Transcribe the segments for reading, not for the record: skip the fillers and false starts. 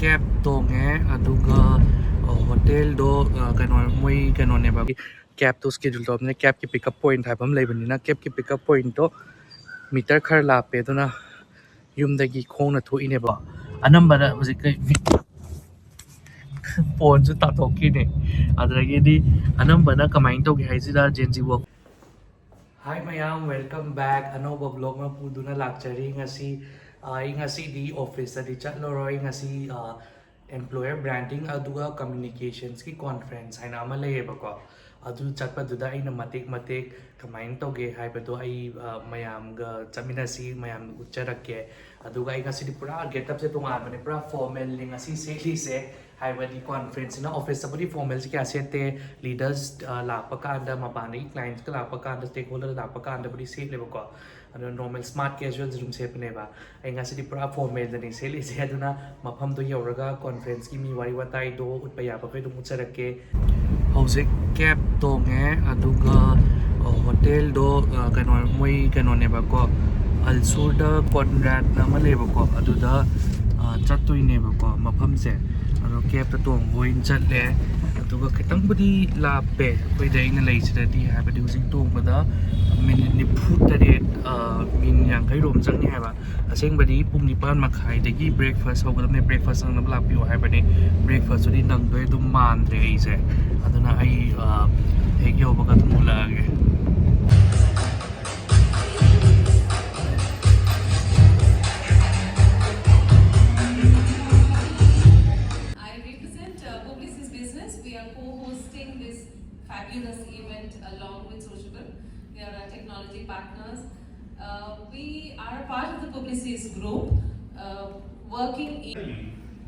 cab tongé aduga hotel do kano moi kano ne ba cab to schedule to ne cab ki pickup point haibam leibani na cab ki pickup point to meter khar la pe do na yumdagi khongna thu ine ba anambara hojik phone chu ta thoki ne adragi di anambana kamain to gi haisida genji work. Hi mayam, welcome back. Anova vlog na puduna lakchari ngasi ngasi di office di chatloroi ngasi employer branding aduga communications ki conference haina ama leyeba ko adu chatpaduda aina matek kamain toge haibado ai mayam ga chaminasi mayam ucharakke aduga ai ngasi di pura getup se tunga mane pura formal ni ngasi seli se haibadi conference na office sabudi formal se kya sete leaders lapaka anda mapani clients ka lapaka anda stakeholder lapaka anda budi se leba ko adu normal smart casual room se pne ba ai ngasi di pura formal ni seli se aduna mafam do yoraga conference ki mi wari watai do utpaya pa kai do ucharakke hojik cab tongé aduga hotel do kano moi kano ne ba ko alsurda conrad na maleba ko aduda chatoi ne ba ko mafam se ado cab ta tong voin chatle aduga khitang budi lape koi dai na lei sida di ha ba di hojik tong ba da minute ni phut tare min yang kai rom chang ni ha ba aseng badi pum ni pan makhai dagi breakfast hogadam ne breakfast ang na lapi ha ba ni breakfast ri nang doi dum man re ai se aduna ai hek yo ba ka tumula ge fabulous event along with Sociable. We are our technology partners. We are a part of the Publicis group, working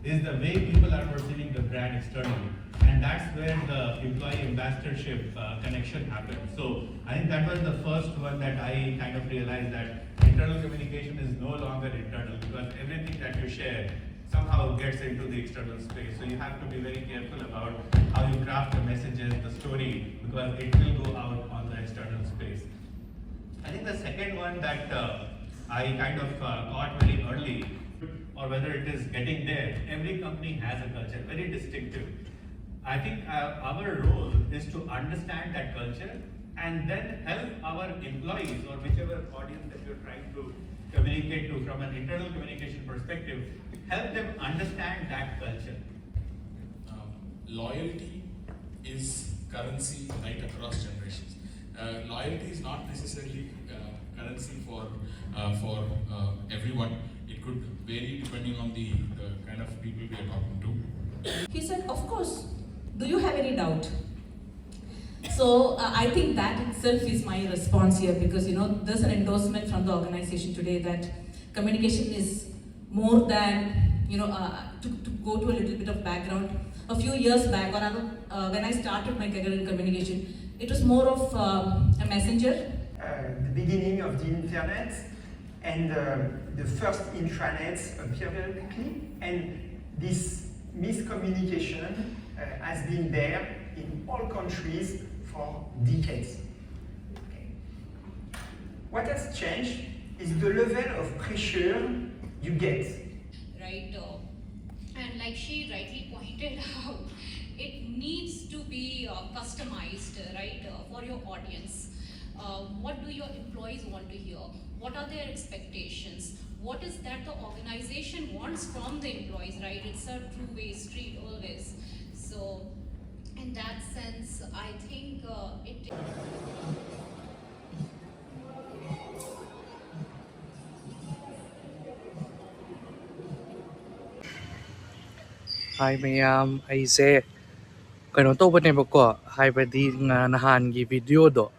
is the way people are perceiving the brand externally, and that's where the employee ambassadorship connection happens. So I think that was the first one that I kind of realized that internal communication is no longer internal, because everything that you share somehow gets into the external space. So you have to be very careful about how you craft the messages, the story, because it will go out on the external space. I think the second one that I kind of caught very early, or whether it is getting there, every company has a culture, very distinctive. I think our role is to understand that culture and then help our employees or whichever audience that you're trying to communicate to from an internal communication perspective, help them understand that culture. Loyalty is currency right across generations. Loyalty is not necessarily currency for everyone. It could vary depending on the kind of people we are talking to. He said, of course, do you have any doubt? So I think that itself is my response here, because there's an endorsement from the organization today that communication is more than to go to a little bit of background. A few years back, when I started my career in communication, it was more of a messenger. The beginning of the internet, and the first intranets appear very quickly, and this miscommunication has been there in all countries for decades. Okay. What has changed is the level of pressure you get. Right, and like she rightly pointed out, it needs to be customized, right, for your audience. What do your employees want to hear? What are their expectations? What is that the organization wants from the employees, right? It's a two-way street always. So in that sense, I think it Hi mayam, ai se kano to ba ne ba ko haibadi nga nahan gi video do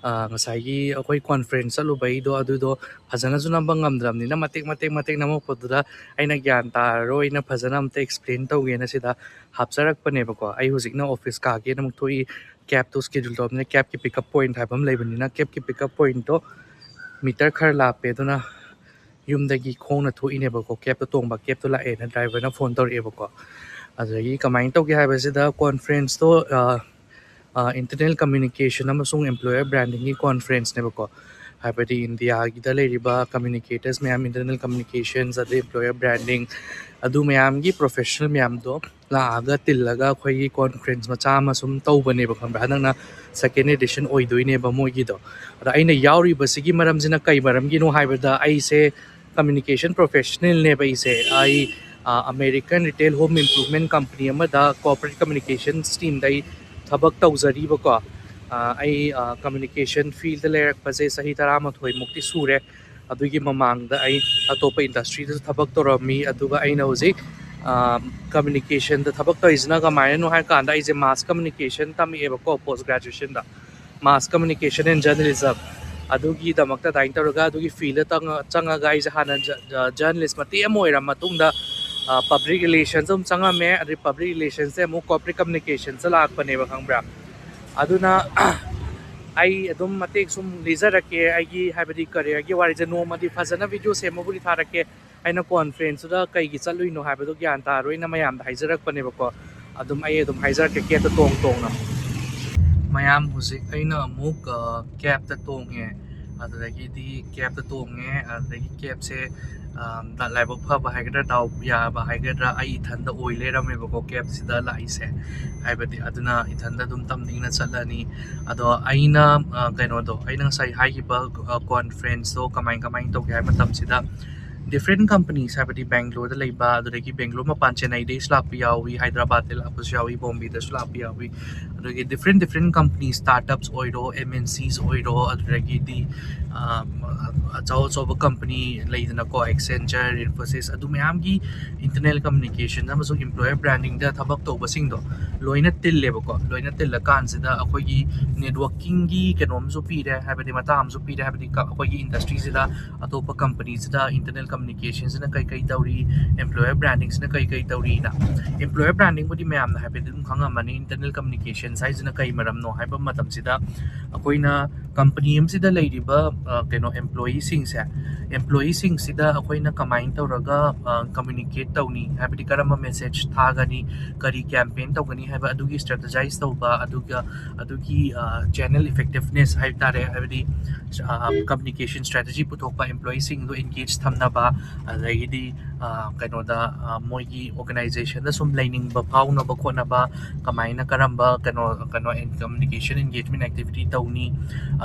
ngasai akhoi conference alu bai do adu do phajana juna bangam ni na matek na mo poduda aina gyan ta roi na phajana amte explain to ge na sida hapcharak pane ba ko ai hujik na office ka ge na thoi cab to schedule to ne cab ki pickup point haibam leibani na cab ki pickup point to meter khar la pe do na yumdagi khongna thu ine ba ko cab to tong ba cab to la e na driver na phone tor e ba ko adagi kamain to ge haibasida conference to internal communication amasung employer branding ki conference ne ba ko ꯍꯥꯏꯕꯗꯤ ꯏꯟꯗꯤꯌꯥꯒꯤꯗ ꯂꯩꯔꯤꯕ ꯀꯝꯃ꯭ꯌꯨꯅꯤꯀꯦꯇꯔꯁ ꯃꯌꯥꯝ internal communications ꯑꯗꯩ employer branding ꯑꯗꯨ ꯃꯌꯥꯝꯒꯤ professional ꯃꯌꯥꯝꯗꯣ ꯂꯥꯛꯑꯒ ꯇꯤꯜꯂꯒ ꯑꯩꯈꯣꯏꯒꯤ conference ꯃꯆꯥ ꯑꯃ ꯁꯨꯝ ꯇꯧꯕꯅꯦꯕ ꯈꯪꯕ꯭ꯔꯥ ꯍꯟꯗꯛꯅ ꯁꯦꯀꯦꯟ ꯑꯦꯗꯤꯁꯟ ꯑꯣꯏꯗꯣꯏꯅꯦꯕ ꯃꯣꯏꯒꯤꯗꯣ ꯑꯗ ꯑꯩꯅ ꯌꯥꯎꯔꯤꯕꯁꯤꯒꯤ ꯃꯔꯝꯁꯤꯅ ꯀꯩ ꯃꯔꯝꯒꯤꯅோ ꯍꯥꯏꯕꯗ ꯑꯩꯁꯦ ꯀꯝꯃ꯭ꯌꯨꯅꯤꯀꯦꯁꯟ ꯄ꯭ꯔꯣꯐꯦꯁꯅꯦꯜꯅꯦꯕ ꯑꯩ American retail home improvement company ꯑꯃꯗ ꯀꯣꯑꯣꯄꯔꯦꯠ ꯀꯝꯃ꯭ꯌꯨꯅꯤꯀꯦꯁꯟ ꯁ꯭ꯇ꯭ꯔꯤꯝꯗ ꯑꯩ ꯊꯕꯛ ꯇꯧꯖꯔꯤꯕꯀꯣ ꯑꯩ ꯀꯝꯃ꯭ꯌꯨꯅꯤꯀꯦꯁꯟ ꯐꯤꯜꯗ ꯂꯩꯔꯛꯄꯁꯦ ꯆꯍꯤ 11ꯃꯨꯛꯇꯤ ꯁꯨꯔꯦ ꯑꯗꯨꯒꯤ ꯃꯃꯥꯡꯗ ꯑꯩ ꯑꯇꯣꯞꯄ ꯏꯟꯗꯁꯇ꯭ꯔꯤꯗꯁꯨ ꯊꯕꯛ ꯇꯧꯔꯝꯃꯤ ꯑꯗꯨꯒ ꯑꯩꯅ ꯍꯧꯖꯤꯛ ꯀꯝꯃ꯭ꯌꯨꯅꯤꯀꯦꯁꯟꯗ ꯊꯕꯛ ꯇꯧꯔꯤꯁꯤꯅ ꯀꯃꯥꯏꯅꯅꯣ ꯍꯥꯏ ꯀꯥꯟꯗ ꯑꯩꯁꯦ ꯃꯥꯁ ꯀꯝꯃ꯭ꯌꯨꯅꯤꯀꯦꯁꯟ ꯇꯝꯃꯛꯑꯦꯕꯀꯣ ꯄꯣꯁ ꯒ꯭ꯔꯦꯖꯨꯑꯦꯁꯟꯗ ꯃꯥꯁ ꯀꯝꯃ꯭ꯌꯨꯅꯤꯀꯦꯁꯟ ꯑꯦꯟ ꯖꯔꯅꯦꯂꯤꯖꯝ ꯑꯗꯨꯒꯤꯗꯃꯛꯇ ꯑꯗꯨꯃꯥꯏꯅ ꯇꯧꯔꯒ ꯑꯗꯨꯒꯤ ꯐꯤꯜꯗ ꯆꯪꯉꯒ ꯑꯩꯁꯦ ꯍꯥꯟꯅ ꯖꯔꯅꯦꯂꯤꯁ ꯃꯇꯦꯛ ꯑꯃ ꯑꯣꯏꯔ ꯃꯇꯨꯡꯗ ꯄꯕ꯭ꯂꯤꯛ ꯔꯤꯂꯦꯁꯟꯁ ꯑꯃꯨꯛ ꯆꯪꯉꯝꯃꯦ ꯑꯗꯩ ꯄꯕ꯭ꯂꯤꯛ ꯔꯤꯂꯦꯁꯟꯁꯦ ꯑꯃꯨꯛ ꯀꯣꯑꯣꯄꯔꯦꯠ ꯀꯝꯃ꯭ꯌꯨꯅꯤꯀꯦꯁꯟꯁ ꯂꯥꯛꯄꯅꯦꯕ ꯈꯪꯕ꯭ꯔꯥ ꯑꯗꯨꯅ ꯑꯩ ꯑꯗꯨꯝ ꯃꯇꯦꯛ ꯁꯨꯝ ꯂꯤꯖꯔꯛꯀꯦ ꯑꯩꯒꯤ ꯍꯥꯏꯕꯗꯤ ꯀꯔꯤꯌꯔꯒꯤ ꯋꯥꯔꯤꯁꯦ ꯅꯣꯡꯃꯗꯤ ꯐꯖꯅ ꯚꯤꯗꯤꯑꯣ ꯁꯦꯝꯃꯕꯨꯗꯤ ꯊꯥꯔꯛꯀꯦ ꯑꯩꯅ ꯀꯣꯟꯐ꯭ꯔꯦꯟꯁꯇꯨꯗ ꯀꯩꯒꯤ ꯆꯠꯂꯨꯏꯅꯣ ꯍꯥꯏꯕꯗꯣ ꯒ꯭ꯌꯥꯟ ꯇꯥꯔꯣꯏꯅ ꯃꯌꯥꯝꯗ ꯍꯥꯏꯖꯔꯛꯄꯅꯦꯕꯀோ ꯑꯩ ꯑꯗꯨꯝ ꯍꯥꯏꯖꯔꯛꯀꯦ ꯀꯦꯞꯇ ꯇꯣꯡꯅ ꯃꯌꯥꯝ ꯍꯧꯖꯤꯛ ꯑꯩꯅ ꯑꯃꯨꯛ ꯀꯦꯞꯇ ꯇꯣꯡꯉꯦ ꯑꯗꯨꯗꯒꯤꯗꯤ ꯀꯦꯞꯇ ꯇꯣꯡꯉꯦ ꯑꯗꯨꯗꯒꯤ ꯀꯦꯞꯁꯦ ꯂꯥꯏꯕꯛ ꯐꯕ ꯍꯥꯏꯒꯗ꯭ꯔꯥ ꯗꯥꯎ ꯌꯥꯕ ꯍꯥꯏꯒꯗ꯭ꯔꯥ ꯑꯩ ꯏꯊꯟꯗ ꯑꯣꯏ ꯂꯩꯔꯝꯃꯦꯕꯀꯣ ꯀꯦꯞꯁꯤꯗ ꯂꯥꯛꯏꯁꯦ ꯍꯥꯏꯕꯗꯤ ꯑꯗꯨꯅ ꯏꯊꯟꯗ ꯑꯗꯨꯝ ꯇꯝꯅꯤꯡꯅ ꯆꯠꯂꯅꯤ ꯑꯗꯣ ꯑꯩꯅ ꯑꯩꯅ ꯉꯁꯥꯏ ꯍꯥꯏꯈꯤꯕ ꯀꯣꯟꯐ꯭ꯔꯦꯟꯁꯇꯣ ꯀꯃꯥꯏꯅ ꯇꯧꯒꯦ ꯍꯥꯏꯕ ꯃꯇꯝꯁꯤꯗ ꯗꯤꯐ꯭ꯔꯦꯟ ꯀꯝꯄꯅꯤꯁ ꯍꯥꯏꯕꯗꯤ ꯕꯦꯡꯒ꯭ꯂꯣꯔꯗ ꯂꯩꯕ ꯑꯗꯨꯗꯒꯤ ꯕꯦꯡꯒ꯭ꯂꯣꯔ ꯃꯄꯥꯟ ꯆꯦꯟꯅꯥꯏꯗꯩꯁꯨ ꯂꯥꯛꯄ ꯌꯥꯎꯏ ꯍꯥꯏꯗ꯭ꯔꯕꯥꯠꯇꯩ ꯂꯥꯛꯄꯁꯨ ꯌꯥꯎꯏ ꯕꯣꯝꯕꯦꯗꯁꯨ ꯂꯥꯛꯄ ꯌꯥꯎꯏ ꯑꯗꯨꯗꯒꯤ ꯗꯤꯐ꯭ꯔꯦꯟ ꯀꯝꯄꯅꯤ ꯁ꯭ꯇꯥꯔꯠꯑꯞꯁ ꯑꯣꯏꯔꯣ MNCs ꯑꯣꯏꯔꯣ ꯑꯗꯨꯗꯒꯤꯗꯤ ꯑꯆꯧꯕ ꯀꯝꯄꯅꯤ ꯂꯩꯗꯅꯀꯣ ꯑꯦꯛꯁꯦꯟꯆꯔ ꯏꯟꯐꯣꯁꯤꯁ ꯑꯗꯨ ꯃꯌꯥꯝꯒꯤ ꯏꯟꯇꯔꯅꯦꯜ ꯀꯝꯃ꯭ꯌꯨꯅꯤꯀꯦꯁꯟ ꯑꯃꯁꯨꯡ ꯏꯝꯄ꯭ꯂꯣꯌꯔ ꯕ꯭ꯔꯥꯟꯗꯤꯡꯗ ꯊꯕꯛ ꯇꯧꯕꯁꯤꯡꯗꯣ ꯂꯣꯏꯅ ꯇꯤꯜꯂꯦꯕꯀꯣ ꯂꯣꯏꯅ ꯇꯤꯜꯂꯀꯥꯟꯁꯤꯗ ꯑꯩꯈꯣꯏꯒꯤ ꯅꯦꯠꯋꯥꯔꯀꯤꯡꯒꯤ ꯀꯩꯅꯣꯝꯁꯨ ꯄꯤꯔꯦ ꯍꯥꯏꯕꯗꯤ ꯃꯇꯥꯡ ꯑꯃꯁꯨ ꯄꯤꯔꯦ ꯍꯥꯏꯕꯗꯤ ꯑꯩꯈꯣꯏꯒꯤ ꯏꯟꯗꯁꯇ꯭ꯔꯤꯁꯤꯗ ꯑꯇꯣꯞꯄ ꯀꯝꯄꯅꯤꯁꯤꯗ ꯏꯟꯇꯔꯅꯦꯜ ꯀꯝꯃ꯭ꯌꯨꯅꯤꯀꯦꯁꯟꯁꯤꯅ ꯀꯩ ꯇꯧꯔꯤ ꯏꯝꯄ꯭ꯂꯣꯌꯔ ꯕ꯭ꯔꯥꯟꯗꯤꯡꯁꯤꯅ ꯀꯩ ꯇꯧꯔꯤꯅ ꯏꯝꯄ꯭ꯂꯣꯌꯔ ꯕ꯭ꯔꯥꯟꯗꯤꯡꯕꯨꯗꯤ ꯃꯌꯥꯝꯅ ꯍꯥꯏꯐꯦꯠ ꯑꯗꯨꯝ ꯈꯪꯉꯝꯃꯅꯤ ꯏꯟꯇꯔꯅꯦꯜ ꯀꯝꯃ꯭ꯌꯨꯅꯤꯀꯦꯁꯟ ꯍꯥꯏꯁꯤꯅ ꯀꯩ ꯃꯔꯝꯅꯣ ꯍꯥꯏꯕ ꯃꯇꯝꯁꯤꯗ ꯑꯩꯈꯣꯏꯅ ꯀꯝꯄꯅꯤ ꯑꯃꯁꯤꯗ ꯂꯩꯔꯤꯕ ꯑꯦꯝꯄ꯭ꯂꯣꯌꯤꯁꯤꯡꯁꯤꯗ ꯑꯩꯈꯣꯏꯅ ꯀꯃꯥꯏꯅ ꯇꯧꯔꯒ ꯀꯝꯃ꯭ꯌꯨꯅꯤꯀꯦꯠ ꯇꯧꯅꯤ ꯍꯥꯏꯕꯗꯤ ꯀꯔꯝꯕ ꯃꯦꯁꯦꯖ ꯊꯥꯒꯅꯤ ꯀꯔꯤ ꯀꯦꯝꯄꯦꯟ ꯇꯧꯒꯅꯤ ꯍꯥꯏꯕ ꯑꯗꯨꯒꯤ ꯁ꯭ꯇ꯭ꯔꯦꯇꯦꯖꯥꯏꯁ ꯇꯧꯕ ꯑꯗꯨꯒ ꯑꯗꯨꯒꯤ ꯆꯦꯅꯦꯜ ꯏꯐꯦꯛꯇꯤꯞꯅꯦꯁ ꯍꯥꯏꯕ ꯇꯥꯔꯦ ꯍꯥꯏꯕꯗꯤ ꯀꯝꯃ꯭ꯌꯨꯅꯤꯀꯦꯁꯟ ꯁ꯭ꯇ꯭ꯔꯦꯇꯦꯖꯤ ꯄꯨꯊꯣꯛꯄ ꯏꯝꯄ꯭ꯂꯣꯌꯤꯁꯤꯡꯗꯣ ꯑꯦꯟꯒꯦꯖ ꯊꯝꯅꯕ ꯑꯗꯒꯤꯗꯤ ꯃꯣꯏꯒꯤ ꯑꯣꯔꯒꯅꯥꯏꯖꯦꯁꯟꯗ ꯁꯨꯝ ꯂꯩꯅꯤꯡꯕ ꯐꯥꯎꯅꯕ ꯈꯣꯠꯅꯕ ꯀꯃꯥꯏꯅ ꯀꯔꯝꯕ ꯀꯝꯃ꯭ꯌꯨꯅꯤꯀꯦꯁꯟ ꯑꯦꯟꯒꯦꯖꯃꯦꯟ ꯑꯦꯛꯇꯤꯚꯤꯇꯤ ꯇꯧꯅꯤ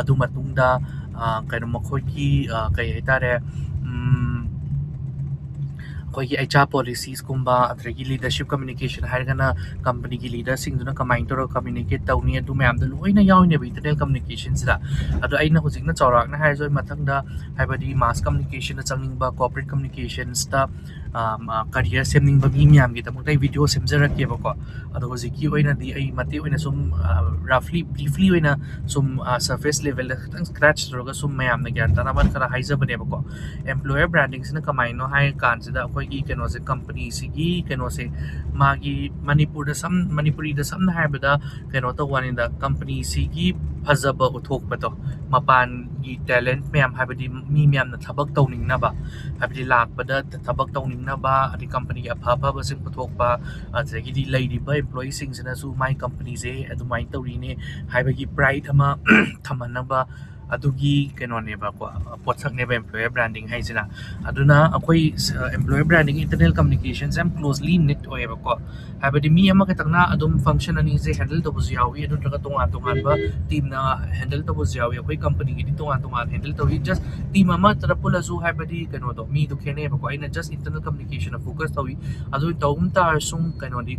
ꯑꯗꯨ ꯃꯇꯨꯡꯗ ꯃꯈꯣꯏꯒꯤ ꯀꯩ ꯍꯥꯏꯇꯥꯔꯦ ꯑꯩꯈꯣꯏꯒꯤ HR ꯄꯣꯂꯤꯁꯤꯁꯀꯨꯝꯕ ꯑꯗꯒꯤ ꯂꯤꯗꯔꯁꯤꯞ ꯀꯝꯃ꯭ꯌꯨꯅꯤꯀꯦꯁꯟ ꯍꯥꯏꯔꯒꯅ ꯀꯝꯄꯅꯤꯒꯤ ꯂꯤꯗꯔꯁꯤꯡꯗꯨꯅ ꯀꯃꯥꯏꯅ ꯇꯧꯔꯒ ꯀꯝꯃ꯭ꯌꯨꯅꯤꯀꯦꯠ ꯇꯧꯅꯤ ꯑꯗꯨ ꯃꯌꯥꯝꯗꯣ ꯂꯣꯏꯅ ꯌꯥꯎꯔꯤꯅꯦꯕ ꯏꯟꯇꯔꯅꯦꯜ ꯀꯝꯃ꯭ꯌꯨꯅꯤꯀꯦꯁꯟꯁꯤꯗ ꯑꯗꯣ ꯑꯩꯅ ꯍꯧꯖꯤꯛꯅ ꯆꯥꯎꯔꯥꯛꯅ ꯍꯥꯏꯔꯁꯨ ꯑꯩ ꯃꯊꯪꯗ ꯍꯥꯏꯕꯗꯤ ꯃꯥꯁ ꯀꯝꯃ꯭ꯌꯨꯅꯤꯀꯦꯁꯟꯗ ꯆꯪꯅꯤꯡꯕ ꯀꯣꯑꯣꯄꯔꯦꯠ ꯀꯝꯃ꯭ꯌꯨꯅꯤꯀꯦꯁꯟꯁꯇ ꯀꯔꯤꯌꯔ ꯁꯦꯝꯅꯤꯡꯕ ꯃꯤ ꯃꯌꯥꯝꯒꯤꯗꯃꯛꯇ ꯑꯩ ꯚꯤꯗꯤꯑꯣ ꯁꯦꯝꯖꯔꯛꯀꯦꯕꯀꯣ ꯑꯗꯣ ꯍꯧꯖꯤꯛꯀꯤ ꯑꯣꯏꯅꯗꯤ ꯑꯩ ꯃꯇꯦꯛ ꯑꯣꯏꯅ ꯁꯨꯝ ꯕ꯭रीꯐꯂꯤ ꯑꯣꯏꯅ ꯁꯨꯝ ꯁꯔꯐꯦꯁ ꯂꯦꯚꯦꯜꯗ ꯈꯤꯇꯪ ꯁ꯭ꯀ꯭ꯔꯦꯆ ꯇꯧꯔꯒ ꯁꯨꯝ ꯃꯌꯥꯝꯅ ꯒ꯭ꯌꯥꯟ ꯇꯥꯅꯕ ꯈꯔ ꯍꯥꯏꯖꯕꯅꯦꯕꯀꯣ ꯑꯦꯝꯄ꯭ꯂꯣꯌꯔ ꯕ꯭ꯔꯥꯟꯗꯤꯡꯁꯤꯅ ꯀꯃꯥꯏꯅꯣ ꯍꯥꯏ ꯀꯥꯟꯁꯤꯗ ꯑꯩꯈꯣꯏꯒꯤ ꯀꯝꯄꯅꯤꯁꯤꯒꯤ ꯃꯥꯒꯤ ꯃꯅꯤꯄꯨꯔꯤꯗ ꯁꯝꯅ ꯍꯥꯏꯔꯕꯗ ꯇꯧꯕꯅꯤꯗ ꯀꯝꯄꯅꯤꯁꯤꯒꯤ ꯐꯖꯕ ꯎꯠꯊꯣꯛꯄꯗꯣ ꯃꯄꯥꯟꯒꯤ ꯇꯦꯂꯦꯟꯠ ꯃꯌꯥꯝ ꯍꯥꯏꯕꯗꯤ ꯃꯤ ꯃꯌꯥꯝꯅ ꯊꯕꯛ ꯇꯧꯅꯤꯡꯅꯕ ꯍꯥꯏꯕꯗꯤ ꯂꯥꯛꯄꯗ ꯊꯕꯛ ꯇꯧꯅꯤꯡꯅꯕ ꯑꯗꯩ ꯀꯝꯄꯅꯤꯒꯤ ꯑꯐꯕꯁꯤꯡ ꯄꯨꯊꯣꯛꯄ ꯑꯗꯒꯤꯗꯤ ꯂꯩꯔꯤꯕ ꯏꯝꯄ꯭ꯂꯣꯌꯤꯁꯤꯡꯁꯤꯅꯁꯨ ꯃꯥꯏ ꯀꯝꯄꯅꯤꯁꯦ ꯑꯗꯨꯃꯥꯏꯅ ꯇꯧꯔꯤꯅꯦ ꯍꯥꯏꯕꯒꯤ ꯄ꯭ꯔꯥꯏꯠ ꯑꯃ ꯊꯝꯍꯟꯅꯕ ꯑꯗꯨꯒꯤ ꯄꯣꯠꯁꯛꯅꯦꯕ ꯑꯦꯝꯄ꯭ꯂꯣꯌꯔ ꯕ꯭ꯔꯥꯟꯗꯤꯡ ꯍꯥꯏꯁꯤꯅ ꯑꯗꯨꯅ ꯑꯩꯈꯣꯏ ꯑꯦꯝꯄ꯭ꯂꯣꯌꯔ ꯕ꯭ꯔꯥꯟꯗꯤꯡ ꯏꯟꯇꯔꯅꯦꯜ ꯀꯝꯃ꯭ꯌꯨꯅꯤꯀꯦꯁꯟꯁꯦ ꯌꯥꯝ ꯀ꯭ꯂꯣꯖꯂꯤ ꯅꯤꯠ ꯑꯣꯏꯌꯦꯕꯀꯣ ꯍꯥꯏꯕꯗꯤ ꯃꯤ ꯑꯃꯈꯛꯇꯪꯅ ꯑꯗꯨꯝ ꯐꯪꯁꯟ ꯑꯅꯤꯁꯦ ꯍꯦꯟꯗꯜ ꯇꯧꯕꯁꯨ ꯌꯥꯎꯏ ꯑꯗꯨ ꯅꯠꯇ꯭ꯔꯒ ꯇꯣꯉꯥꯟꯕ ꯇꯤꯝꯅ ꯍꯦꯟꯗꯜ ꯇꯧꯕꯁꯨ ꯌꯥꯎꯏ ꯑꯩꯈꯣꯏ ꯀꯝꯄꯅꯤꯒꯤꯗꯤ ꯇꯣꯉꯥꯟ ꯍꯦꯟꯗꯜ ꯇꯧꯏ ꯖꯁ ꯇꯤꯝ ꯑꯃꯇꯗ ꯄꯨꯜꯂꯁꯨ ꯍꯥꯏꯕꯗꯤ ꯃꯤꯗꯣ ꯈꯦꯠꯅꯩꯌꯦꯕꯀꯣ ꯑꯩꯅ ꯖꯁ ꯏꯟꯇꯔꯅꯦꯜ ꯀꯝꯃ꯭ꯌꯨꯅꯤꯀꯦꯁꯟꯗ ꯐꯣꯀꯁ ꯇꯧꯏ ꯑꯗꯨ ꯇꯧꯕ ꯇꯥꯔꯁꯨ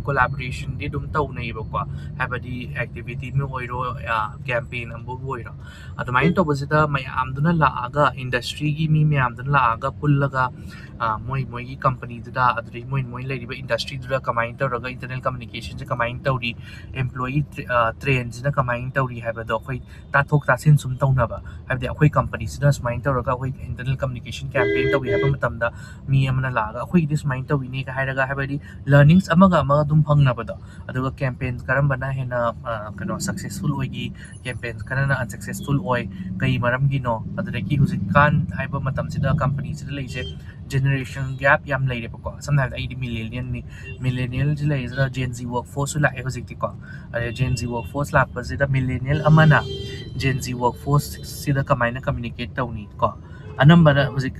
ꯀꯣꯂꯥꯕꯣꯔꯦꯁꯟꯗꯤ ꯑꯗꯨꯝ ꯇꯧꯅꯩꯌꯦꯕꯀꯣ ꯍꯥꯏꯕꯗꯤ ꯑꯦꯛꯇꯤꯚꯤꯇꯤ ꯑꯃ ꯑꯣꯏꯔꯣ ꯀꯦꯝꯄꯦꯟ ꯑꯃꯕꯨ ꯑꯣꯏꯔꯣ ꯑꯗꯨꯃꯥꯏꯅ ꯇꯧꯕꯁꯤꯗ ꯃꯌꯥꯝꯗꯨꯅ ꯂꯥꯛꯑꯒ ꯏꯟꯗꯁꯇ꯭ꯔꯤꯒꯤ ꯃꯤ ꯃꯌꯥꯝꯗꯨꯅ ꯂꯥꯛꯑꯒ ꯄꯨꯜꯂꯒ ꯃꯣꯏꯒꯤ ꯀꯝꯄꯅꯤꯗꯨꯗ ꯑꯗꯨꯗꯒꯤ ꯃꯣꯏ ꯂꯩꯔꯤꯕ ꯏꯟꯗꯁꯇ꯭ꯔꯤꯗꯨꯗ ꯀꯃꯥꯏꯅ ꯇꯧꯔꯒ ꯏꯟꯇꯔꯅꯦꯜ ꯀꯝꯃ꯭ꯌꯨꯅꯤꯀꯦꯁꯟꯁꯦ ꯀꯃꯥꯏꯅ ꯇꯧꯔꯤ ꯑꯦꯝꯄ꯭ꯂꯣꯌꯤ ꯇ꯭ꯔꯦꯟꯁꯤꯅ ꯀꯃꯥꯏꯅ ꯇꯧꯔꯤ ꯍꯥꯏꯕꯗꯣ ꯑꯩꯈꯣꯏ ꯇꯥꯊꯣꯛ ꯇꯥꯁꯤꯟ ꯁꯨꯝ ꯇꯧꯅꯕ ꯍꯥꯏꯕꯗꯤ ꯑꯩꯈꯣꯏ ꯀꯝꯄꯅꯤꯁꯤꯗ ꯁꯨꯃꯥꯏꯅ ꯇꯧꯔꯒ ꯑꯩꯈꯣই ꯏꯟꯇꯔꯅꯦꯜ ꯀꯝꯃ꯭ꯌꯨꯅꯤꯀꯦꯁꯟ ꯀꯦꯝꯄꯦꯟ ꯇꯧꯏ ꯍꯥꯏꯕ ꯃꯇꯝꯗ ꯃꯤ ꯑꯃꯅ ꯂꯥꯛꯑꯒ ꯑꯩꯈꯣꯏꯒꯤꯗꯤ ꯁꯨꯃꯥꯏꯅ ꯇꯧꯏꯅꯦꯒ ꯍꯥꯏꯔꯒ ꯍꯥꯏꯕꯗꯤ ꯂꯔꯅꯤꯡꯁ ꯑꯃꯒ ꯑꯗꯨꯝ ꯐꯪꯅꯕꯗꯣ ꯑꯗꯨꯒ ꯀꯦꯝꯄꯦꯟ ꯀꯔꯝꯕꯅ ꯍꯦꯟꯅ ꯁꯛꯁꯦꯁꯐꯨꯜ ꯑꯣꯏꯈꯤ ꯀꯦꯝꯄꯦꯟ ꯈꯔꯅ ꯑꯟꯁꯛꯁꯦꯁꯐꯨꯜ ꯑꯣꯏ ꯀꯩ ꯃꯔꯝꯒꯤꯅꯣ ꯑꯗꯨꯗꯒꯤ ꯍꯧꯖꯤꯛꯀꯥꯟ ꯍꯥꯏꯕ ꯃꯇꯝꯁꯤꯗ ꯀꯝꯄꯅꯤꯁꯤꯗ ꯂꯩꯁꯦ ꯖꯦꯅꯦꯔꯦꯁꯟ ꯒꯦꯞ ꯌꯥꯝ ꯂꯩꯔꯦꯕꯀꯣ ꯁꯝꯅ ꯍꯥꯏꯔꯕꯗ ꯑꯩꯗꯤ ꯃꯤꯂꯦꯅꯤꯌꯜꯁꯤ ꯂꯩꯔꯤꯁꯤꯗ ꯖꯦꯟ ꯖꯤ ꯋꯔꯛ ꯐꯣꯔꯁꯁꯨ ꯂꯥꯛꯑꯦ ꯍꯧꯖꯤꯛꯇꯤꯀꯣ ꯑꯗꯩ ꯖꯦꯟ ꯖꯤ ꯋꯔꯛ ꯐꯣꯔꯁ ꯂꯥꯛꯄꯁꯤꯗ ꯃꯤꯂꯦꯅꯤꯌꯜ ꯑꯃꯅ Gen Z workforce sida kamaina communicate tawni ko anambana hojik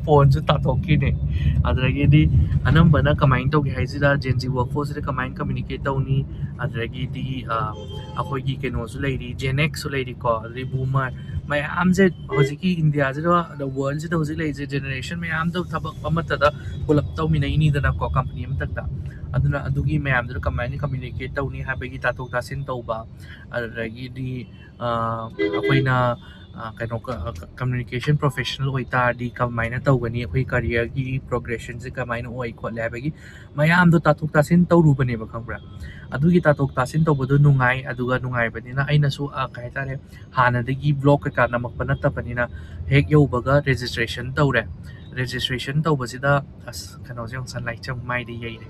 ꯐꯣꯟꯁꯨ ꯇꯥꯊꯣꯛꯈꯤꯅꯦ ꯑꯗꯨꯗꯒꯤꯗꯤ ꯑꯅꯝꯕꯅ ꯀꯃꯥꯏꯅ ꯇꯧꯒꯦ ꯍꯥꯏꯁꯤꯗ ꯖꯦꯟ ꯖꯤ ꯋꯥꯔꯛꯐꯣꯔꯁꯁꯤꯗ ꯀꯃꯥꯏꯅ ꯀꯝꯃꯨꯅꯤꯀꯦꯠ ꯇꯧꯅꯤ ꯑꯗꯨꯗꯒꯤꯗꯤ ꯑꯩꯈꯣꯏꯒꯤ ꯀꯩꯅꯣꯁꯨ ꯂꯩꯔꯤ ꯖꯦꯟ ꯑꯦꯛꯁꯁꯨ ꯂꯩꯔꯤꯀꯣ ꯑꯗꯨꯗꯒꯤ ꯕꯨꯃꯔ ꯃꯌꯥꯝꯁꯦ ꯍꯧꯖꯤꯛꯀꯤ ꯏꯟꯗꯤꯌꯥꯁꯤꯗ ꯋꯥꯔꯜꯁꯤꯗ ꯍꯧꯖꯤꯛ ꯂꯩꯔꯤꯁꯦ ꯖꯦꯅꯦꯔꯦꯁꯟ ꯃꯌꯥꯝꯗꯣ ꯊꯕꯛ ꯑꯃꯠꯇꯗ ꯄꯨꯂꯞ ꯇꯧꯃꯤꯟꯅꯩꯅꯤꯗꯅꯀꯣ ꯀꯝꯄꯅꯤ ꯑꯃꯇꯪꯗ ꯑꯗꯨꯅ ꯑꯗꯨꯒꯤ ꯃꯌꯥꯝꯗꯨꯗ ꯀꯃꯥꯏꯅ ꯀꯝꯃꯨꯅꯤꯀꯦꯠ ꯇꯧꯅꯤ ꯍꯥꯏꯕꯒꯤ ꯇꯥꯊꯣꯛ ꯇꯥꯁꯤꯟ ꯇꯧꯕ ꯑꯗꯨꯗꯒꯤꯗꯤ ꯑꯩꯈꯣꯏꯅ ꯀꯩꯅꯣ ꯀꯝꯃꯨꯅꯤꯀꯦꯁꯟ ꯄ꯭ꯔꯣꯐꯦꯁꯅꯦꯜ ꯑꯣꯏꯇꯥꯔꯗꯤ ꯀꯃꯥꯏꯅ ꯇꯧꯒꯅꯤ ꯑꯩꯈꯣꯏ ꯀꯔꯤꯌꯔꯒꯤ ꯄ꯭ꯔꯣꯒ꯭ꯔꯦꯁꯟꯁꯦ ꯀꯃꯥꯏꯅ ꯑꯣꯏ ꯈꯣꯠꯂꯦ ꯍꯥꯏꯕꯒꯤ ꯃꯌꯥꯝꯗꯣ ꯇꯥꯊꯣꯛ ꯇꯥꯁꯤꯟ ꯇꯧꯔꯨꯕꯅꯦꯕ ꯈꯪꯕ꯭ꯔꯥ ꯑꯗꯨꯒꯤ ꯇꯥꯊꯣꯛ ꯇꯥꯁꯤꯟ ꯇꯧꯕꯗꯣ ꯅꯨꯡꯉꯥꯏ ꯑꯗꯨꯒ ꯅꯨꯡꯉꯥꯏꯕꯅꯤꯅ ꯑꯩꯅꯁꯨ ꯀꯩ ꯍꯥꯏꯇꯥꯔꯦ ꯍꯥꯟꯅꯗꯒꯤ ꯕ꯭ꯂꯣꯛ ꯀꯩꯀꯥ ꯅꯝꯃꯛꯄ ꯅꯠꯇꯕꯅꯤꯅ ꯍꯦꯛ ꯌꯧꯕꯒ ꯔꯦꯖꯤꯁꯇ꯭ꯔꯦꯁꯟ ꯇꯧꯔꯦ ꯔꯦꯖꯤꯁꯇ꯭ꯔꯦꯁꯟ ꯇꯧꯕꯁꯤꯗ ꯑꯁ ꯀꯩꯅꯣꯁꯦ ꯑꯃꯨꯛ ꯁꯟꯂꯥꯏꯠꯁꯦ ꯑꯃꯨꯛ ꯃꯥꯏꯗ ꯌꯩꯔꯦ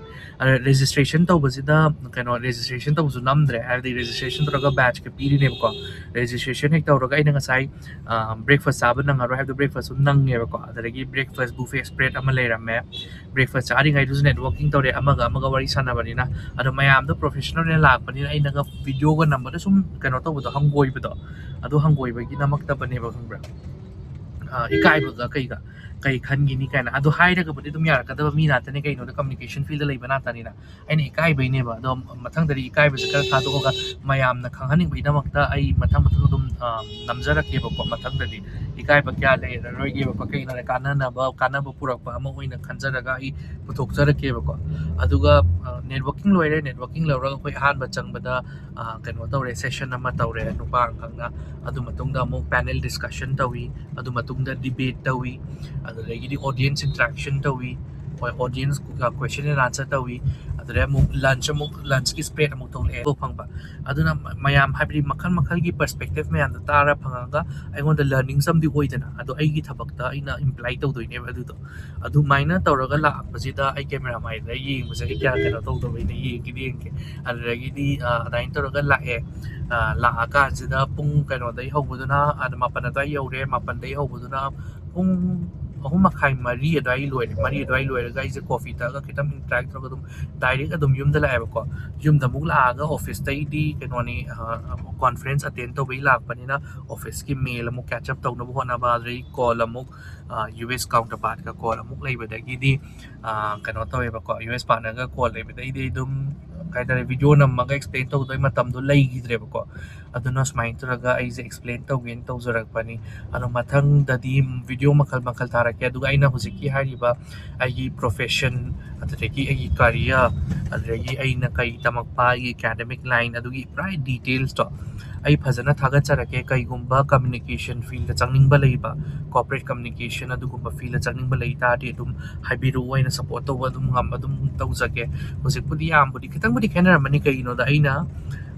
ꯔꯦꯖꯤꯁꯇ꯭ꯔꯦꯁꯟ ꯇꯧꯕꯁꯤꯗ ꯀꯩꯅꯣ ꯔꯦꯖꯤꯁꯇ꯭ꯔꯦꯁꯟ ꯇꯧꯕꯁꯨ ꯅꯝꯗ꯭ꯔꯦ ꯍꯥꯏꯕꯗꯤ ꯔꯦꯖꯤꯁꯇ꯭ꯔꯦꯁꯟ ꯇꯧꯔꯒ ꯕꯦꯠꯆꯀ ꯄꯤꯔꯤꯅꯦꯕꯀꯣ ꯔꯦꯖꯤꯁꯇ꯭ꯔꯦꯁꯟ ꯍꯦꯛ ꯇꯧꯔꯒ ꯑꯩꯅ ꯉꯁꯥꯏ ꯕ꯭ꯔꯦꯛꯐꯥꯁ ꯆꯥꯕ ꯅꯪꯉꯔꯣꯏ ꯍꯥꯏꯕꯗꯣ ꯕ꯭ꯔꯦꯛꯐꯥꯁꯁꯨ ꯅꯪꯉꯦꯕꯀꯣ ꯑꯗꯨꯗꯒꯤ ꯕ꯭ꯔꯦꯛꯐꯥꯁ ꯕꯨꯐꯦ ꯁ꯭ꯄ꯭ꯔꯦꯗ ꯑꯃ ꯂꯩꯔꯝꯃꯦ ꯕ꯭ꯔꯦꯛꯐꯥꯁ ꯆꯥꯔꯤꯉꯩꯗꯨꯁꯨ ꯅꯦꯠꯋꯥꯔꯀꯤꯡ ꯇꯧꯔꯦ ꯑꯃꯒ ꯋꯥꯔꯤ ꯁꯥꯟꯅꯕꯅꯤꯅ ꯑꯗꯣ ꯃꯌꯥꯝꯗꯣ ꯄ꯭ꯔꯣꯐꯦꯁꯅꯦꯜ ꯑꯣꯏꯅ ꯂꯥꯛꯄꯅꯤꯅ ꯑꯩꯅꯒ ꯚꯤꯗꯤꯑꯣꯒ ꯅꯝꯕꯗ ꯁꯨꯝ ꯀꯩꯅꯣ ꯇꯧꯕꯗꯣ ꯍꯪꯒꯣꯏꯕꯗꯣ ꯑꯗꯨ ꯍꯪꯒꯣꯏꯕꯒꯤ ꯅꯝꯃꯛꯇꯕꯅꯦꯕ ꯈꯪꯕ꯭ꯔꯥ ꯏꯀꯥꯏꯕꯒ ꯀꯩꯒ ꯀꯩ ꯈꯟꯒꯤꯅꯤ ꯀꯥꯏꯅ ꯑꯗꯣ ꯍꯥꯏꯔꯒꯕꯨꯗꯤ ꯑꯗꯨꯝ ꯌꯥꯔꯛꯀꯗꯕ ꯃꯤ ꯉꯥꯛꯇꯅꯤ ꯀꯩꯅꯣꯗ ꯀꯝꯃꯨꯅꯤꯀꯦꯁꯟ ꯐꯤꯜꯗ ꯂꯩꯕ ꯉꯥꯛꯇꯅꯤꯅ ꯑꯩꯅ ꯏꯀꯥꯏꯕꯩꯅꯦꯕ ꯑꯗꯣ ꯃꯊꯪꯗꯗꯤ ꯏꯀꯥꯏꯕꯁꯦ ꯈꯔ ꯊꯥꯗꯣꯛꯑꯒ ꯃꯌꯥꯝꯅ ꯈꯪꯍꯟꯅꯤꯡꯕꯒꯤꯗꯃꯛꯇ ꯑꯩ ꯃꯊꯪ ꯑꯗꯨꯝ ꯅꯝꯖꯔꯛꯀꯦꯕꯀꯣ ꯃꯊꯪꯗꯗꯤ ꯏꯀꯥꯏꯕ ꯀꯌꯥ ꯂꯩꯔꯔꯣꯏꯒꯦꯕꯀꯣ ꯀꯩꯅꯣꯗ ꯀꯥꯟꯅꯕ ꯄꯨꯔꯛꯄ ꯑꯃ ꯑꯣꯏꯅ ꯈꯟꯖꯔꯒ ꯑꯩ ꯄꯨꯊꯣꯛꯆꯔꯛꯀꯦꯕꯀꯣ ꯑꯗꯨꯒ ꯅꯦꯠꯋꯥꯔꯀꯤꯡ ꯂꯣꯏꯔꯦ ꯅꯦꯠꯋꯥꯔꯀꯤꯡ ꯂꯧꯔꯒ ꯑꯩꯈꯣꯏ ꯑꯍꯥꯟꯕ ꯆꯪꯕꯗ ꯀꯩꯅꯣ ꯇꯧꯔꯦ ꯁꯦꯁꯟ ꯑꯃ ꯇꯧꯔꯦ ꯅꯨꯄꯥ ꯑꯃꯈꯛꯅ ꯑꯗꯨ ꯃꯇꯨꯡꯗ ꯑꯃꯨꯛ ꯄꯦꯅꯦꯜ ꯗꯤꯁꯀꯁꯟ ꯇꯧꯋꯤ ꯑꯗꯨ ꯃꯇꯨꯡꯗ ꯗꯤꯕꯦꯠ ꯇꯧꯋꯤ ꯑꯗꯨꯗꯒꯤꯗꯤ ꯑꯣꯗꯤꯌꯟꯁ ꯏꯟꯇꯔꯦꯛꯁꯟ ꯇꯧꯋꯤ ꯍꯣꯏ ꯑꯣꯗꯤꯌꯟꯁ ꯀ꯭ꯋꯦꯁꯟ ꯑꯦꯟ ꯑꯟꯁꯔ ꯇꯧꯋꯤ ꯑꯗꯨꯗꯩ ꯑꯃꯨꯛ ꯂꯟꯆꯀꯤ ꯁ꯭ꯄ꯭ꯔꯦꯗ ꯑꯃꯨꯛ ꯊꯣꯛꯂꯛꯑꯦ ꯐꯪꯕ ꯑꯗꯨꯅ ꯃꯌꯥꯝ ꯍꯥꯏꯕꯗꯤ ꯃꯈꯜ ꯃꯈꯜꯒꯤ ꯄꯔꯁꯄꯦꯛꯇꯤꯚ ꯃꯌꯥꯝꯗꯣ ꯇꯥꯔ ꯐꯪꯉꯒ ꯑꯩꯉꯣꯟꯗ ꯂꯔꯅꯤꯡꯁ ꯑꯃꯗꯤ ꯑꯣꯏꯗꯅ ꯑꯗꯣ ꯑꯩꯒꯤ ꯊꯕꯛꯇ ꯑꯩꯅ ꯏꯝꯄ꯭ꯂꯥꯏ ꯇꯧꯗꯣꯏꯅꯦꯕ ꯑꯗꯨꯗꯣ ꯑꯗꯨꯃꯥꯏꯅ ꯇꯧꯔꯒ ꯂꯥꯛꯄꯁꯤꯗ ꯑꯩ ꯀꯦꯃꯦꯔꯥ ꯃꯥꯏꯗ ꯌꯦꯡꯕꯁꯦ ꯑꯩ ꯀꯌꯥ ꯀꯩꯅꯣ ꯇꯧꯗꯕꯩꯅꯦ ꯌꯦꯡꯒꯦ ꯑꯗꯨꯗꯒꯤꯗꯤ ꯑꯗꯨꯃꯥꯏꯅ ꯇꯧꯔꯒ ꯂꯥꯛꯑꯦ ꯂꯥꯛꯑꯀꯥꯟꯁꯤꯗ ꯄꯨꯡ ꯀꯩꯅꯣꯗꯒꯤ ꯍꯧꯕꯗꯨꯅ ꯃꯥꯄꯟ ꯑꯗꯨꯋꯥꯏ ꯌꯧꯔꯦ ꯃꯥꯄꯟꯗꯒꯤ ꯍꯧꯕꯗꯨꯅ ꯄꯨꯡ 3:30 ꯑꯗꯨꯋꯥꯏ ꯂꯣꯏꯔꯦ 4 ꯑꯗꯨꯋꯥꯏ ꯂꯣꯏꯔꯒ ꯑꯩꯁꯦ ꯀꯣꯐꯤ ꯊꯛꯑꯒ ꯈꯤꯇꯪ ꯏꯟꯇꯔꯦꯛ ꯇꯧꯔꯒ ꯑꯗꯨꯝ ꯗꯥꯏꯔꯦꯛ ꯑꯗꯨꯝ ꯌꯨꯝꯗ ꯂꯥꯛꯑꯦꯕꯀꯣ ꯌꯨꯝꯗ ꯑꯃꯨꯛ ꯂꯥꯛꯑꯒ ꯑꯣꯐꯤꯁꯇꯩꯗꯤ ꯀꯩꯅꯣꯅꯤ ꯀꯣꯟꯐꯔꯦꯟꯁ ꯑꯇꯦꯟ ꯇꯧꯕꯩ ꯂꯥꯛꯄꯅꯤꯅ ꯑꯣꯐꯤꯁꯀꯤ ꯃꯦꯜ ꯑꯃꯨꯛ ꯀꯦꯆ ꯑꯞ ꯇꯧꯅꯕ ꯍꯣꯠꯅꯕ ꯑꯗꯨꯗꯒꯤ ꯀꯣꯜ ꯑꯃꯨꯛ ꯌꯨ ꯑꯦꯁ ꯀꯥꯎꯟꯇꯔ ꯄꯥꯔꯠꯀ ꯀꯣꯜ ꯑꯃꯨꯛ ꯂꯩꯕꯗꯒꯤꯗꯤ ꯀꯩꯅꯣ ꯇꯧꯋꯦꯕꯀꯣ ꯌꯨ ꯑꯦꯁ ꯄꯥꯔꯠꯅꯔꯒ ꯀꯣꯜ ꯂꯩꯕꯗꯒꯤꯗꯤ ꯑꯗꯨꯝ ꯀꯩ ꯍꯥꯏꯇꯥꯔꯦ ꯚꯤꯗꯤꯑꯣ ꯅꯝꯃꯒ ꯑꯦꯛꯁꯄ꯭ꯂꯦꯟ ꯇꯧꯗꯣꯏ ꯃꯇꯝꯗꯣ ꯂꯩꯈꯤꯗ꯭ꯔꯦꯕꯀꯣ ꯑꯗꯨꯅ ꯁꯨꯃꯥꯏꯅ ꯇꯧꯔꯒ ꯑꯩꯁꯦ ꯑꯦꯛꯁꯄ꯭ꯂꯦꯟ ꯇꯧꯒꯦꯅ ꯇꯧꯖꯔꯛꯄꯅꯤ ꯑꯗꯣ ꯃꯊꯪꯗꯗꯤ ꯚꯤꯗꯤꯑꯣ ꯃꯈꯜ ꯊꯥꯔꯛꯀꯦ ꯑꯗꯨꯒ ꯑꯩꯅ ꯍꯧꯖꯤꯛꯀꯤ ꯍꯥꯏꯔꯤꯕ ꯑꯩꯒꯤ ꯄ꯭ꯔꯣꯐꯦꯁꯟ ꯑꯗꯨꯗꯒꯤ ꯑꯩꯒꯤ ꯀꯔꯤꯌꯔ ꯑꯗꯨꯗꯒꯤ ꯑꯩꯅ ꯀꯩ ꯇꯝꯃꯛꯄ ꯑꯩꯒꯤ ꯑꯦꯀꯥꯗꯃꯤꯛ ꯂꯥꯏꯟ ꯑꯗꯨꯒꯤ ꯄꯨꯔꯥ ꯗꯤꯇꯦꯜꯁꯇꯣ ꯑꯩ ꯐꯖꯅ ꯊꯥꯒꯠꯆꯔꯛꯀꯦ ꯀꯩꯒꯨꯝꯕ ꯀꯝꯃꯨꯅꯤꯀꯦꯁꯟ ꯐꯤꯜꯗ ꯆꯪꯅꯤꯡꯕ ꯂꯩꯕ ꯀꯣꯔꯄꯣꯔꯦꯠ ꯀꯝꯃꯨꯅꯤꯀꯦꯁꯟ ꯑꯗꯨꯒꯨꯝꯕ ꯐꯤꯜꯗ ꯆꯪꯅꯤꯡꯕ ꯂꯩ ꯇꯥꯔꯗꯤ ꯑꯗꯨꯝ ꯍꯥꯏꯕꯤꯔꯛꯑꯣ ꯑꯩꯅ ꯁꯞꯄꯣꯔꯠ ꯇꯧꯕ ꯑꯗꯨꯝ ꯉꯝꯕ ꯑꯗꯨꯝ ꯇꯧꯖꯒꯦ ꯍꯧꯖꯤꯛꯄꯨꯗꯤ ꯌꯥꯝꯕꯨꯗꯤ ꯈꯤꯇꯪꯕꯨꯗꯤ ꯈꯦꯠꯅꯔꯝꯃꯅꯤ ꯀꯩꯒꯤꯅꯣꯗ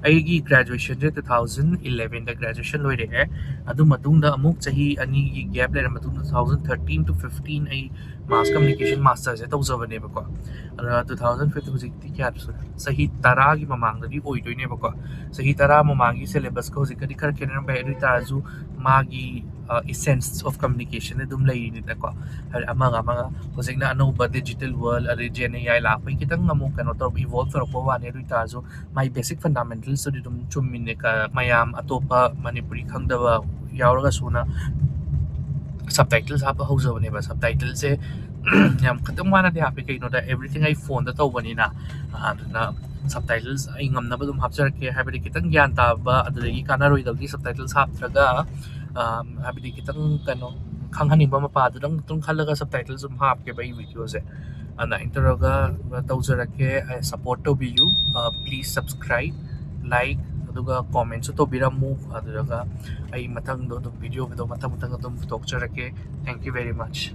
ꯑꯩꯒꯤ ꯒ꯭ꯔꯦꯖꯨꯋꯦꯁꯟꯁꯦ 2011ꯗ ꯒ꯭ꯔꯦꯖꯨꯋꯦꯁꯟ ꯂꯣꯏꯔꯛꯑꯦ ꯑꯗꯨ ꯃꯇꯨꯡꯗ ꯑꯃꯨꯛ ꯆꯍꯤ ꯑꯅꯤꯒꯤ ꯒꯦꯞ ꯂꯩꯔ ꯃꯇꯨꯡꯗ 2013 to 15 ꯑꯩ ꯃꯥꯁ ꯀꯝꯃꯨꯅꯤꯀꯦꯁꯟ ꯃꯥꯁꯇꯔꯁꯦ ꯇꯧꯖꯕꯅꯦꯕꯀꯣ ꯑꯗꯨꯅ 2015 ꯍꯧꯖꯤꯛꯇꯤ ꯀꯌꯥ ꯁꯨꯔꯦ ꯆꯍꯤ 10ꯒꯤ ꯃꯃꯥꯡꯗꯗꯤ ꯑꯣꯏꯗꯣꯏꯅꯦꯕꯀꯣ ꯆꯍꯤ 10 ꯃꯃꯥꯡꯒꯤ ꯁꯦꯂꯦꯕꯁꯀ ꯍꯧꯖꯤꯛꯀꯗꯤ ꯈꯔ ꯈꯦꯠꯅꯔꯝꯕ ꯌꯥꯏ ꯑꯗꯨ ꯑꯣꯏꯇꯥꯔꯁꯨ ꯃꯥꯒꯤ ꯏꯁꯦꯟꯁ ꯑꯣꯐ ꯀꯝꯃꯨꯅꯤꯀꯦꯁꯟ ꯑꯗꯨꯝ ꯂꯩꯔꯤꯅꯤꯅꯀꯣ ꯍꯥꯏꯗꯤ ꯑꯃꯒ ꯍꯧꯖꯤꯛꯅ ꯑꯅꯧꯕ ꯗꯤꯖꯤꯇꯦꯜ ꯋꯥꯔꯜ ꯑꯗꯩ ꯖꯦꯟ ꯑꯦ ꯑꯥꯏ ꯂꯥꯛꯄꯒꯤ ꯈꯤꯇꯪ ꯑꯃꯨꯛ ꯀꯩꯅꯣ ꯇꯧꯔꯛꯄ ꯏꯚꯣꯜቭ ꯇꯧꯔꯛꯄ ꯋꯥꯅꯤ ꯑꯗꯨ ꯑꯣꯏꯇꯥꯔꯁꯨ ꯃꯥꯏ ꯕꯦꯁꯤꯛ ꯐꯟꯗꯥꯃꯦꯟꯇꯦꯜꯁꯇꯨꯗꯤ ꯑꯗꯨꯝ ꯆꯨꯝꯃꯤꯅꯦ ꯃꯌꯥꯝ ꯑꯇꯣꯞꯄ ꯃꯅꯤꯄꯨꯔꯤ ꯈꯪꯗꯕ ꯌꯥꯎꯔꯒꯁꯨꯅ ꯁꯕꯇꯥꯏꯇꯜꯁ ꯍꯥꯞꯄ ꯍꯧꯖꯕꯅꯦꯕ ꯁꯕꯇꯥꯏꯇꯜꯁꯦ ꯌꯥꯝ ꯈꯤꯇꯪ ꯋꯥꯅꯗꯤ ꯍꯥꯞꯄꯦ ꯀꯩꯒꯤꯅꯣꯗ ꯑꯦꯕ꯭ꯔꯤꯊꯤꯡ ꯑꯩ ꯐꯣꯟꯗ ꯇꯧꯕꯅꯤꯅ ꯑꯗꯨꯅ ꯁꯕꯇꯥꯏꯇꯜꯁ ꯑꯩ ꯉꯝꯅꯕ ꯑꯗꯨꯝ ꯍꯥꯞꯆꯔꯛꯀꯦ ꯍꯥꯏꯕꯗꯤ ꯈꯤꯇꯪ ꯒ꯭ꯌꯥꯟ ꯇꯥꯕ ꯑꯗꯨꯗꯒꯤ ꯀꯥꯟꯅꯔꯣꯏꯗꯕꯒꯤ ꯁꯕꯇꯥꯏꯇꯜꯁ ꯍꯥꯞꯇ꯭ꯔꯒ ꯍꯥꯏꯕꯗꯤ ꯈꯤꯇꯪ ꯀꯩꯅꯣ ꯈꯪꯍꯟꯅꯤꯡꯕ ꯃꯄꯥꯗꯨꯗꯪ ꯑꯗꯨꯝ ꯈꯜꯂꯒ ꯁꯕꯇꯥꯏꯇꯜꯁ ꯑꯗꯨꯝ ꯍꯥꯞꯀꯦꯕ ꯑꯩ ꯚꯤꯗꯤꯑꯣꯁꯦ ꯑꯗꯨꯃꯥꯏꯅ ꯇꯧꯔꯒ ꯇꯧꯖꯔꯛꯀꯦ ꯁꯞꯄꯣꯔꯠ ꯇꯧꯕꯤꯌꯨ ꯄ꯭ꯂꯤꯖ ꯁꯕꯁꯀ꯭ꯔꯥꯏꯕ ꯂꯥꯏꯛ ꯑꯗꯨꯒ ꯀꯣꯃꯦꯟꯁꯨ ꯇꯧꯕꯤꯔꯝꯃꯨ ꯑꯗꯨꯒ ꯑꯩ ꯃꯊꯪꯗꯣ ꯑꯗꯨꯝ ꯚꯤꯗꯤꯑꯣꯗꯣ ꯃꯊꯪ ꯑꯗꯨꯝ ꯄꯨꯊꯣꯛꯆꯔꯛꯀꯦ ꯊꯦꯡꯛ ꯌꯨ ꯚꯦꯔꯤ ꯃꯆ